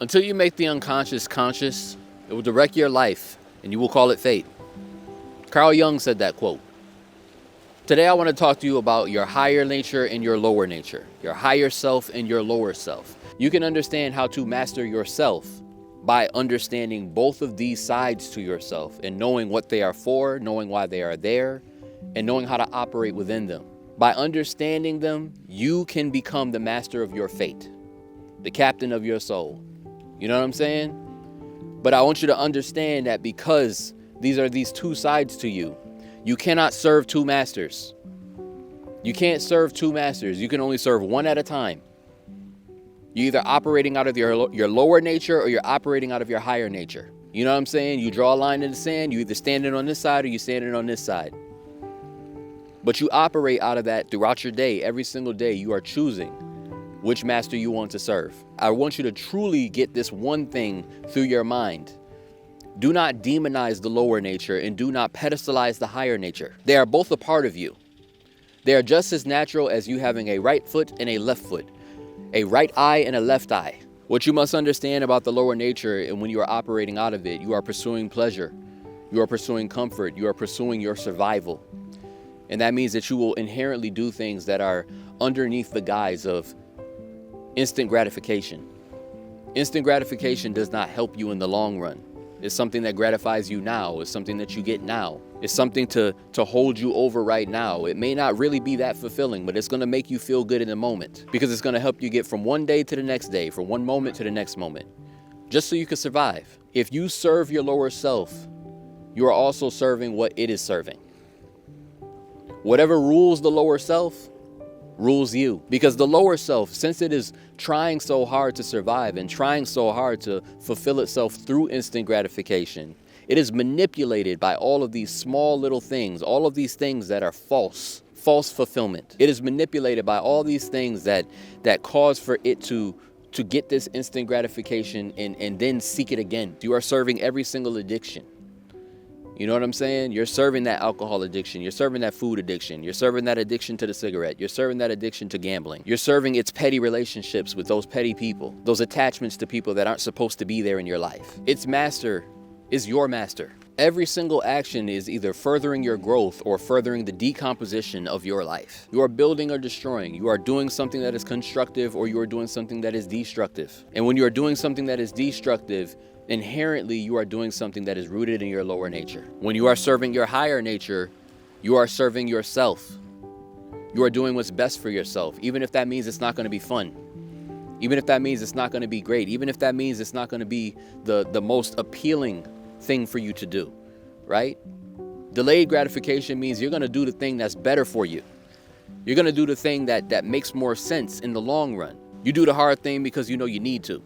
Until you make the unconscious conscious, it will direct your life, and you will call it fate. Carl Jung said that quote. Today I want to talk to you about your higher nature and your lower nature, your higher self and your lower self. You can understand how to master yourself by understanding both of these sides to yourself and knowing what they are for, knowing why they are there, and knowing how to operate within them. By understanding them, you can become the master of your fate, the captain of your soul. You know what I'm saying? But I want you to understand that because these are these two sides to you, you cannot serve two masters. You can't serve two masters. You can only serve one at a time. You're either operating out of your lower nature or you're operating out of your higher nature. You know what I'm saying? You draw a line in the sand. You either standing on this side or you standing on this side. But you operate out of that throughout your day. Every single day you are choosing which master you want to serve. I want you to truly get this one thing through your mind. Do not demonize the lower nature and do not pedestalize the higher nature. They are both a part of you. They are just as natural as you having a right foot and a left foot, a right eye and a left eye. What you must understand about the lower nature, and when you are operating out of it, you are pursuing pleasure, you are pursuing comfort, you are pursuing your survival. And that means that you will inherently do things that are underneath the guise of instant gratification. Instant gratification does not help you in the long run. It's something that gratifies you now. It's something that you get now. It's something to hold you over right now. It may not really be that fulfilling, but it's going to make you feel good in the moment because it's going to help you get from one day to the next day, from one moment to the next moment, just so you can survive. If you serve your lower self, you are also serving what it is serving. Whatever rules the lower self rules you, because the lower self, since it is trying so hard to survive and trying so hard to fulfill itself through instant gratification, it is manipulated by all of these small little things, all of these things that are false fulfillment. It is manipulated by all these things that cause for it to get this instant gratification and then seek it again. You are serving every single addiction. You know what I'm saying? You're serving that alcohol addiction. You're serving that food addiction. You're serving that addiction to the cigarette. You're serving that addiction to gambling. You're serving its petty relationships with those petty people, those attachments to people that aren't supposed to be there in your life. Its master is your master. Every single action is either furthering your growth or furthering the decomposition of your life. You are building or destroying. You are doing something that is constructive or you are doing something that is destructive. And when you are doing something that is destructive, inherently you are doing something that is rooted in your lower nature. When you are serving your higher nature, you are serving yourself. You are doing what's best for yourself, even if that means it's not going to be fun. Even if that means it's not going to be great. Even if that means it's not going to be the most appealing thing for you to do, right? Delayed gratification means you're going to do the thing that's better for you. You're going to do the thing that makes more sense in the long run. You do the hard thing because you know you need to.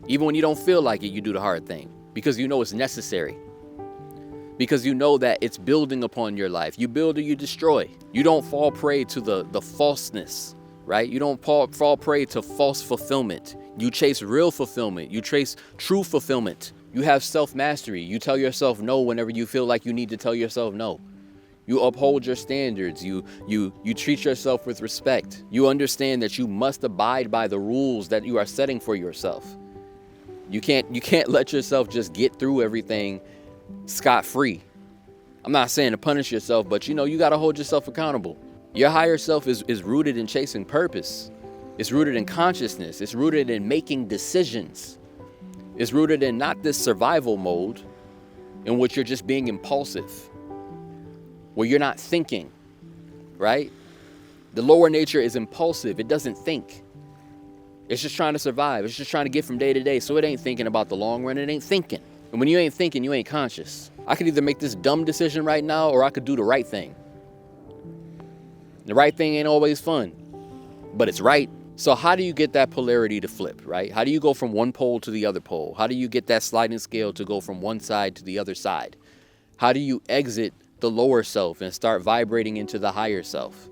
Even when you don't feel like it, you do the hard thing because you know it's necessary. Because you know that it's building upon your life. You build or you destroy. You don't fall prey to the falseness, right? You don't fall prey to false fulfillment. You chase real fulfillment. You chase true fulfillment. You have self-mastery. You tell yourself no whenever you feel like you need to tell yourself no. You uphold your standards. You treat yourself with respect. You understand that you must abide by the rules that you are setting for yourself. You can't let yourself just get through everything scot-free. I'm not saying to punish yourself, but you got to hold yourself accountable. Your higher self is rooted in chasing purpose. It's rooted in consciousness. It's rooted in making decisions. It's rooted in not this survival mode in which you're just being impulsive, where you're not thinking, right? The lower nature is impulsive. It doesn't think. It's just trying to survive. It's just trying to get from day to day. So it ain't thinking about the long run. It ain't thinking. And when you ain't thinking, you ain't conscious. I could either make this dumb decision right now or I could do the right thing. The right thing ain't always fun, but it's right. So how do you get that polarity to flip, right? How do you go from one pole to the other pole? How do you get that sliding scale to go from one side to the other side? How do you exit the lower self and start vibrating into the higher self?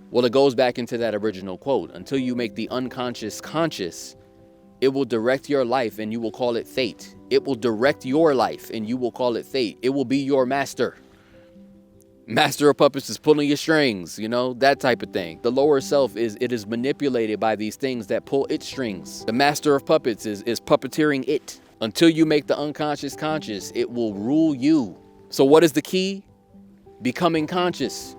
Well, it goes back into that original quote. Until you make the unconscious conscious, it will direct your life and you will call it fate. It will direct your life and you will call it fate. It will be your master. Master of puppets is pulling your strings, you know, that type of thing. The lower self is manipulated by these things that pull its strings. The master of puppets is puppeteering it. Until you make the unconscious conscious, it will rule you. So what is the key? Becoming conscious.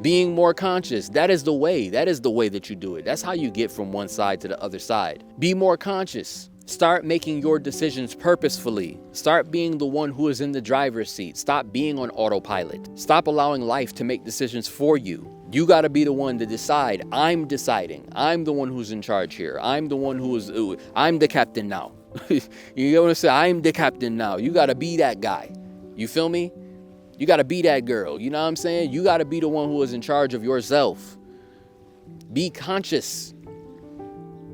Being more conscious. That is the way. That is the way that you do it. That's how you get from one side to the other side. Be more conscious. Start making your decisions purposefully. Start being the one who is in the driver's seat. Stop being on autopilot. Stop allowing life to make decisions for you. You got to be the one to decide. I'm deciding. I'm the one who's in charge here. I'm the one I'm the captain now. You know what I'm saying? I'm the captain now. You got to be that guy. You feel me? You got to be that girl. You know what I'm saying? You got to be the one who is in charge of yourself. Be conscious.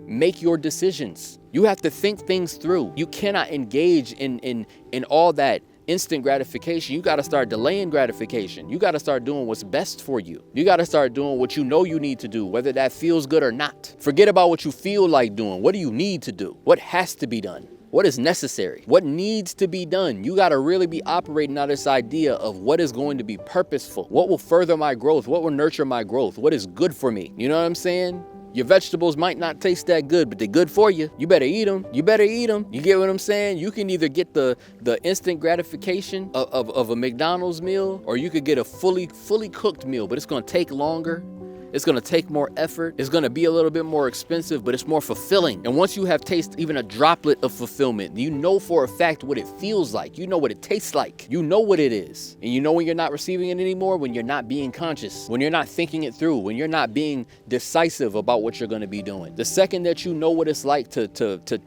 Make your decisions. You have to think things through. You cannot engage in all that instant gratification. You got to start delaying gratification. You got to start doing what's best for you. You got to start doing what you know you need to do, whether that feels good or not. Forget about what you feel like doing. What do you need to do? What has to be done? What is necessary? What needs to be done? You got to really be operating out this idea of what is going to be purposeful. What will further my growth? What will nurture my growth? What is good for me? You know what I'm saying? Your vegetables might not taste that good, but they're good for you. You better eat them. You better eat them. You get what I'm saying? You can either get the instant gratification of a McDonald's meal, or you could get a fully cooked meal, but it's going to take longer. It's going to take more effort. It's going to be a little bit more expensive, but it's more fulfilling. And once you have tasted even a droplet of fulfillment, you know for a fact what it feels like. You know what it tastes like. You know what it is. And you know when you're not receiving it anymore, when you're not being conscious, when you're not thinking it through, when you're not being decisive about what you're going to be doing. The second that you know what it's like to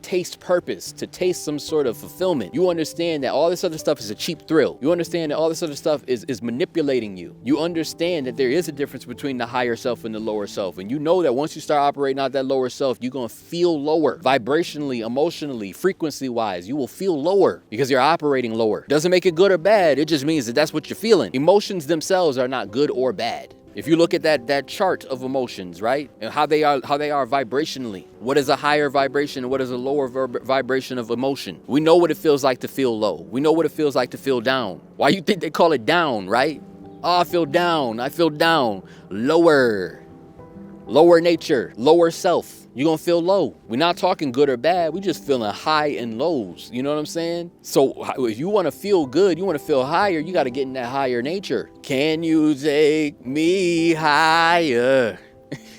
taste purpose, to taste some sort of fulfillment, you understand that all this other stuff is a cheap thrill. You understand that all this other stuff is manipulating you. You understand that there is a difference between the higher self and the lower self. And you know that once you start operating out that lower self, you're going to feel lower. Vibrationally, emotionally, frequency-wise, you will feel lower because you're operating lower. Doesn't make it good or bad. It just means that that's what you're feeling. Emotions themselves are not good or bad. If you look at that chart of emotions, right? And how they are vibrationally. What is a higher vibration and what is a lower vibration of emotion? We know what it feels like to feel low. We know what it feels like to feel down. Why you think they call it down, right? Oh, I feel down. I feel down. Lower nature, lower self. You're going to feel low. We're not talking good or bad. We're just feeling high and lows. You know what I'm saying? So if you want to feel good, you want to feel higher, you got to get in that higher nature. Can you take me higher?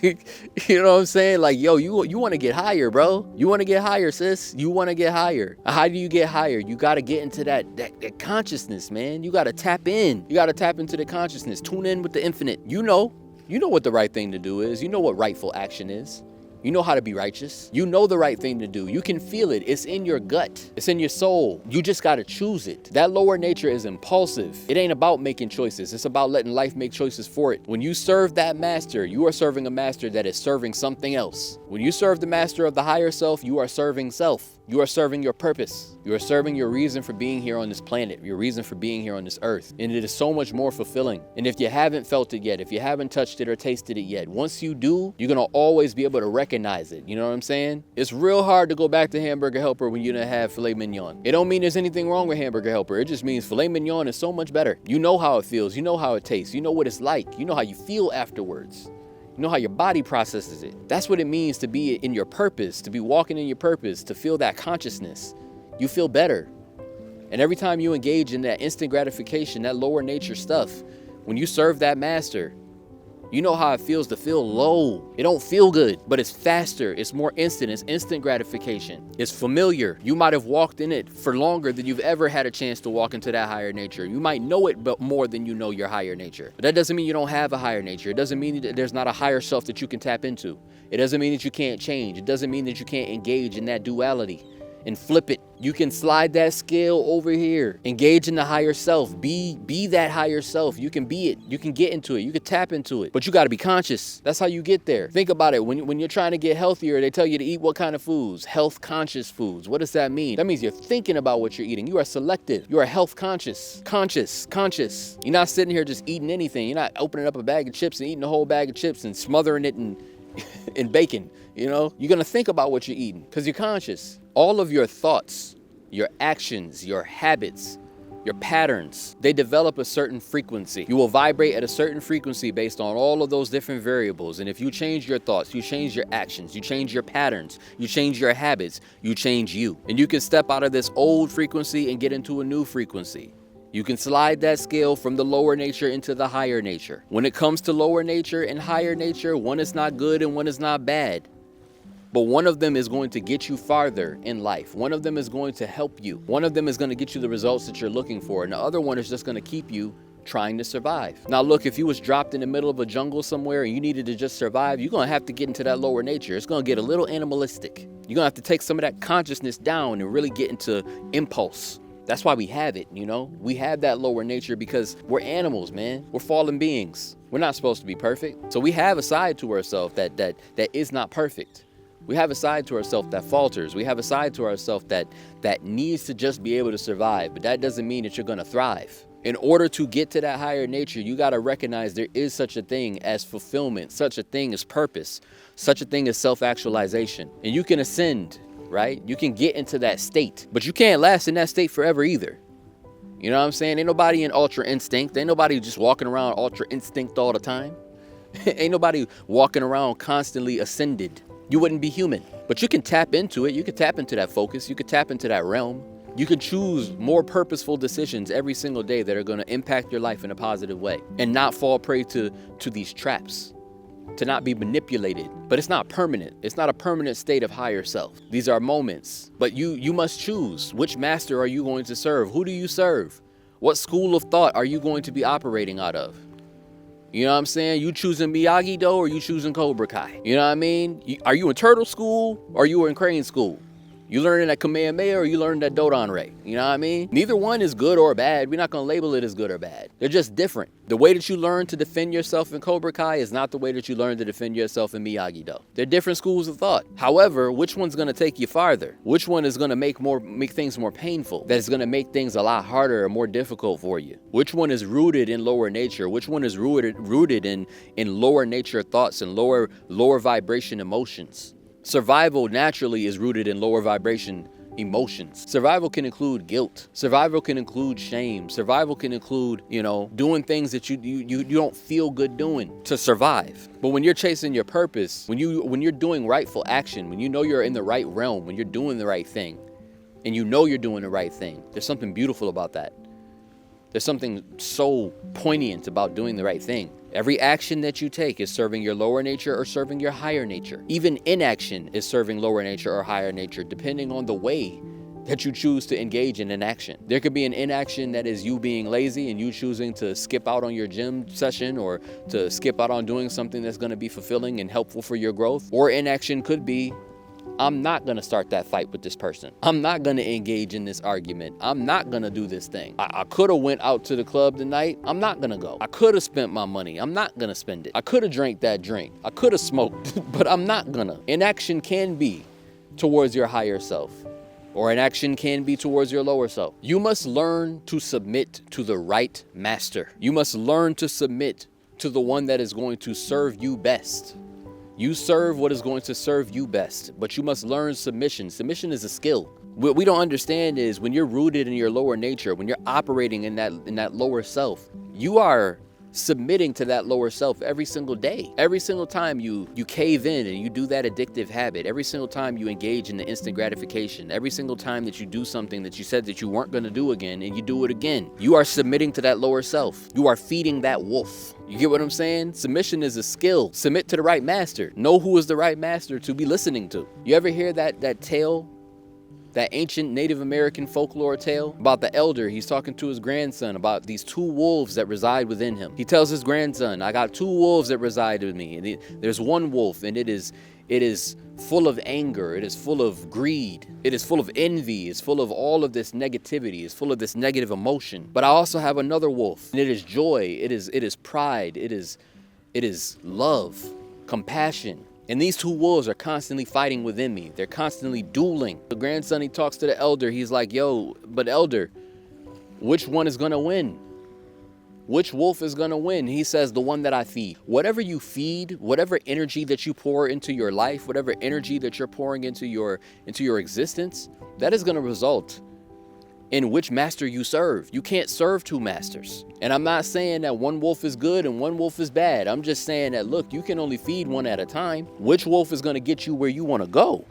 You know what I'm saying? Like, yo, you want to get higher, bro. You want to get higher, sis. You want to get higher. How do you get higher? You got to get into that consciousness, man. You got to tap in. You got to tap into the consciousness. Tune in with the infinite. You know what the right thing to do is. You know what rightful action is. You know how to be righteous. You know the right thing to do. You can feel it. It's in your gut. It's in your soul. You just got to choose it. That lower nature is impulsive. It ain't about making choices. It's about letting life make choices for it. When you serve that master, you are serving a master that is serving something else. When you serve the master of the higher self, you are serving self. You are serving your purpose. You are serving your reason for being here on this planet, your reason for being here on this earth. And it is so much more fulfilling. And if you haven't felt it yet, if you haven't touched it or tasted it yet, once you do, you're going to always be able to recognize it. You know what I'm saying? It's real hard to go back to Hamburger Helper when you didn't have filet mignon. It don't mean there's anything wrong with Hamburger Helper. It just means filet mignon is so much better. You know how it feels. You know how it tastes. You know what it's like. You know how you feel afterwards. You know how your body processes it. That's what it means to be in your purpose, to be walking in your purpose, to feel that consciousness. You feel better. And every time you engage in that instant gratification, that lower nature stuff, when you serve that master, you know how it feels to feel low. It don't feel good, but it's faster. It's more instant. It's instant gratification. It's familiar. You might have walked in it for longer than you've ever had a chance to walk into that higher nature. You might know it, but more than you know your higher nature. But that doesn't mean you don't have a higher nature. It doesn't mean that there's not a higher self that you can tap into. It doesn't mean that you can't change. It doesn't mean that you can't engage in that duality and flip it. You can slide that scale over here. Engage in the higher self. Be that higher self. You can be it. You can get into it. You can tap into it. But you got to be conscious. That's how you get there. Think about it. When you're trying to get healthier, they tell you to eat what kind of foods? Health conscious foods. What does that mean? That means you're thinking about what you're eating. You are selective. You are health conscious. Conscious. You're not sitting here just eating anything. You're not opening up a bag of chips and eating a whole bag of chips and smothering it in bacon. You know, you're going to think about what you're eating because you're conscious. All of your thoughts, your actions, your habits, your patterns, they develop a certain frequency. You will vibrate at a certain frequency based on all of those different variables. And if you change your thoughts, you change your actions, you change your patterns, you change your habits, you change you. And you can step out of this old frequency and get into a new frequency. You can slide that scale from the lower nature into the higher nature. When it comes to lower nature and higher nature, one is not good and one is not bad. But one of them is going to get you farther in life. One of them is going to help you. One of them is going to get you the results that you're looking for. And the other one is just going to keep you trying to survive. Now, look, if you was dropped in the middle of a jungle somewhere and you needed to just survive, you're going to have to get into that lower nature. It's going to get a little animalistic. You're going to have to take some of that consciousness down and really get into impulse. That's why we have it, you know? We have that lower nature because we're animals, man. We're fallen beings. We're not supposed to be perfect. So we have a side to ourselves that is not perfect. We have a side to ourselves that falters. We have a side to ourselves that needs to just be able to survive, but that doesn't mean that you're going to thrive. In order to get to that higher nature, you got to recognize there is such a thing as fulfillment, such a thing as purpose, such a thing as self-actualization. And you can ascend, right? You can get into that state, but you can't last in that state forever either. You know what I'm saying? Ain't nobody in ultra instinct. Ain't nobody just walking around ultra instinct all the time. Ain't nobody walking around constantly ascended. You wouldn't be human, but you can tap into it. You can tap into that focus. You can tap into that realm. You can choose more purposeful decisions every single day that are going to impact your life in a positive way and not fall prey to these traps, to not be manipulated. But it's not permanent. It's not a permanent state of higher self. These are moments, but you must choose which master are you going to serve? Who do you serve? What school of thought are you going to be operating out of? You know what I'm saying? You choosing Miyagi-Do or you choosing Cobra Kai? You know what I mean? Are you in turtle school or you in crane school? You learning that Kamehameha or you learning that Dodon-ray? You know what I mean? Neither one is good or bad. We're not going to label it as good or bad. They're just different. The way that you learn to defend yourself in Cobra Kai is not the way that you learn to defend yourself in Miyagi-Do. They're different schools of thought. However, which one's going to take you farther? Which one is going to make things more painful? That's going to make things a lot harder or more difficult for you? Which one is rooted in lower nature? Which one is rooted in lower nature thoughts and lower vibration emotions? Survival naturally is rooted in lower vibration emotions. Survival can include guilt. Survival can include shame. Survival can include, doing things that you don't feel good doing to survive. But when you're chasing your purpose, when you're doing rightful action, when you know you're in the right realm, when you're doing the right thing, and you know you're doing the right thing, there's something beautiful about that. There's something so poignant about doing the right thing. Every action that you take is serving your lower nature or serving your higher nature. Even inaction is serving lower nature or higher nature, depending on the way that you choose to engage in an action. There could be an inaction that is you being lazy and you choosing to skip out on your gym session or to skip out on doing something that's going to be fulfilling and helpful for your growth. Or inaction could be, I'm not going to start that fight with this person. I'm not going to engage in this argument. I'm not going to do this thing. I could have went out to the club tonight. I'm not going to go. I could have spent my money. I'm not going to spend it. I could have drank that drink. I could have smoked, but I'm not going to. Inaction can be towards your higher self, or inaction can be towards your lower self. You must learn to submit to the right master. You must learn to submit to the one that is going to serve you best. You serve what is going to serve you best, but you must learn submission. Submission is a skill. What we don't understand is when you're rooted in your lower nature, when you're operating in that lower self, you are submitting to that lower self every single day. Every single time you cave in and you do that addictive habit, every single time you engage in the instant gratification, every single time that you do something that you said that you weren't going to do again and you do it again, you are submitting to that lower self. You are feeding that wolf. You get what I'm saying? Submission is a skill. Submit to the right master. Know who is the right master to be listening to. You ever hear that tale? That ancient Native American folklore tale about the elder. He's talking to his grandson about these two wolves that reside within him. He tells his grandson, I got two wolves that reside with me. And there's one wolf, and it is full of anger. It is full of greed. It is full of envy. It's full of all of this negativity. It's full of this negative emotion. But I also have another wolf, and it is joy. It is pride. It is love, compassion. And these two wolves are constantly fighting within me. They're constantly dueling. The grandson, he talks to the elder. He's like, yo, but elder, which one is going to win? Which wolf is going to win? He says, the one that I feed. Whatever you feed, whatever energy that you pour into your life, whatever energy that you're pouring into your existence, that is going to result in which master you serve. You can't serve two masters. And I'm not saying that one wolf is good and one wolf is bad. I'm just saying that, look, you can only feed one at a time. Which wolf is going to get you where you want to go?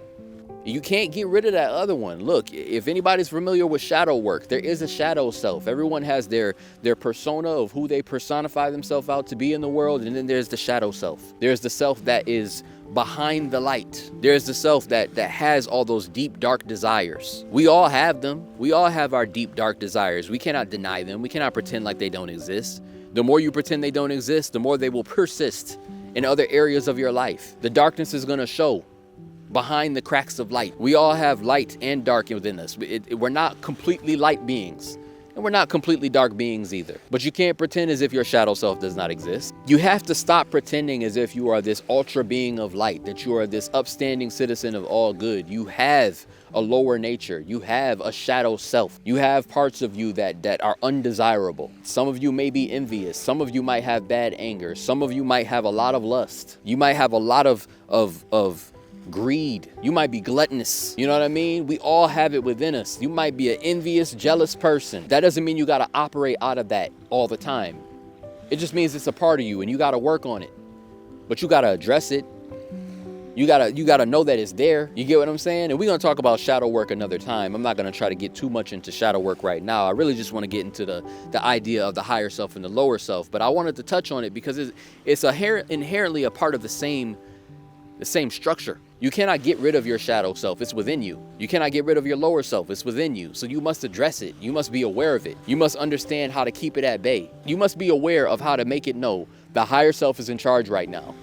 You can't get rid of that other one. Look, if anybody's familiar with shadow work, there is a shadow self. Everyone has their persona of who they personify themselves out to be in the world. And then there's the shadow self. There's the self that is behind the light. There's the self that has all those deep, dark desires. We all have them. We all have our deep, dark desires. We cannot deny them. We cannot pretend like they don't exist. The more you pretend they don't exist, the more they will persist in other areas of your life. The darkness is going to show behind the cracks of light. We all have light and dark within us. We're not completely light beings, and we're not completely dark beings either. But you can't pretend as if your shadow self does not exist. You have to stop pretending as if you are this ultra being of light, that you are this upstanding citizen of all good. You have a lower nature. You have a shadow self. You have parts of you that are undesirable. Some of you may be envious. Some of you might have bad anger. Some of you might have a lot of lust. You might have a lot of greed. You might be gluttonous. You know what I mean? We all have it within us. You might be an envious, jealous person. That doesn't mean you got to operate out of that all the time. It just means it's a part of you and you got to work on it. But you got to address it. You got to know that it's there. You get what I'm saying? And we're going to talk about shadow work another time. I'm not going to try to get too much into shadow work right now. I really just want to get into the idea of the higher self and the lower self. But I wanted to touch on it because it's inherently a part of the same structure. You cannot get rid of your shadow self. It's within you. You cannot get rid of your lower self. It's within you. So you must address it. You must be aware of it. You must understand how to keep it at bay. You must be aware of how to make it know the higher self is in charge right now.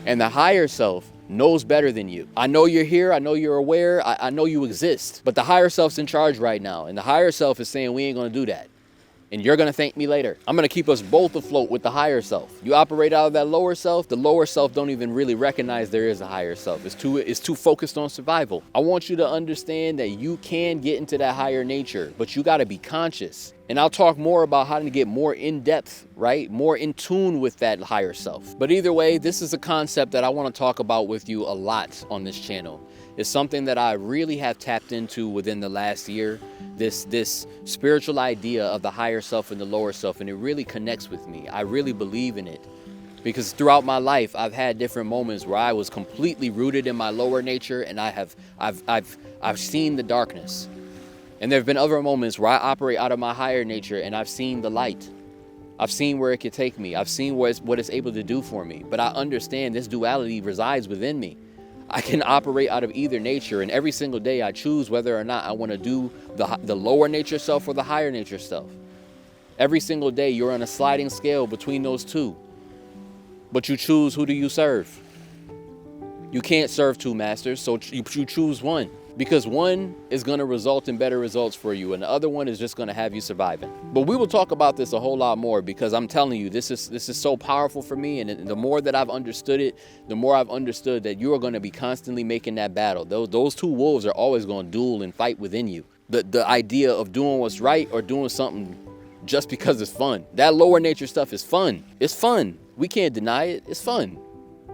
And the higher self knows better than you. I know you're here. I know you're aware. I know you exist. But the higher self's in charge right now. And the higher self is saying, we ain't going to do that. And you're going to thank me later. I'm going to keep us both afloat with the higher self. You operate out of that lower self. The lower self don't even really recognize there is a higher self. It's too focused on survival. I want you to understand that you can get into that higher nature, but you got to be conscious. And I'll talk more about how to get more in depth, right? More in tune with that higher self. But either way, this is a concept that I want to talk about with you a lot on this channel. It's something that I really have tapped into within the last year, this spiritual idea of the higher self and the lower self, and it really connects with me. I really believe in it because throughout my life, I've had different moments where I was completely rooted in my lower nature, and I've seen the darkness. And there have been other moments where I operate out of my higher nature, and I've seen the light. I've seen where it could take me. I've seen what it's able to do for me. But I understand this duality resides within me. I can operate out of either nature, and every single day I choose whether or not I want to do the lower nature self or the higher nature self. Every single day you're on a sliding scale between those two, but you choose who do you serve. You can't serve two masters, so you choose one, because one is going to result in better results for you, and the other one is just going to have you surviving. But we will talk about this a whole lot more, because I'm telling you, this is so powerful for me, and the more that I've understood it, the more I've understood that you are going to be constantly making that battle. Those two wolves are always going to duel and fight within you. The idea of doing what's right or doing something just because it's fun. That lower nature stuff is fun. It's fun. We can't deny it. It's fun.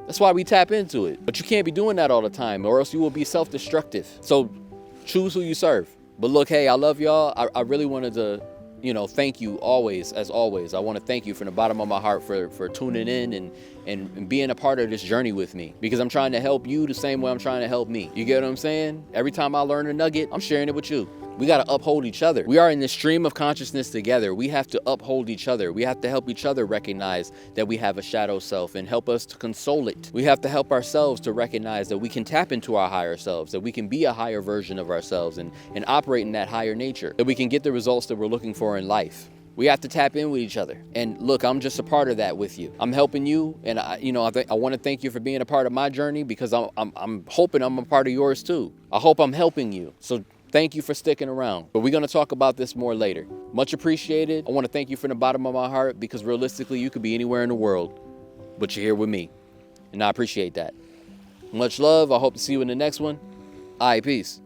That's why we tap into it. But you can't be doing that all the time, or else you will be self-destructive. So choose who you serve. But look, hey, I love y'all. I really wanted to, thank you always, as always. I want to thank you from the bottom of my heart for tuning in and being a part of this journey with me, because I'm trying to help you the same way I'm trying to help me. You get what I'm saying? Every time I learn a nugget, I'm sharing it with you. We got to uphold each other. We are in this stream of consciousness together. We have to uphold each other. We have to help each other recognize that we have a shadow self and help us to console it. We have to help ourselves to recognize that we can tap into our higher selves, that we can be a higher version of ourselves and operate in that higher nature, that we can get the results that we're looking for in life. We have to tap in with each other. And look, I'm just a part of that with you. I'm helping you, and I want to thank you for being a part of my journey, because I'm hoping I'm a part of yours too. I hope I'm helping you. So thank you for sticking around. But we're going to talk about this more later. Much appreciated. I want to thank you from the bottom of my heart, because realistically, you could be anywhere in the world, but you're here with me. And I appreciate that. Much love. I hope to see you in the next one. All right, peace.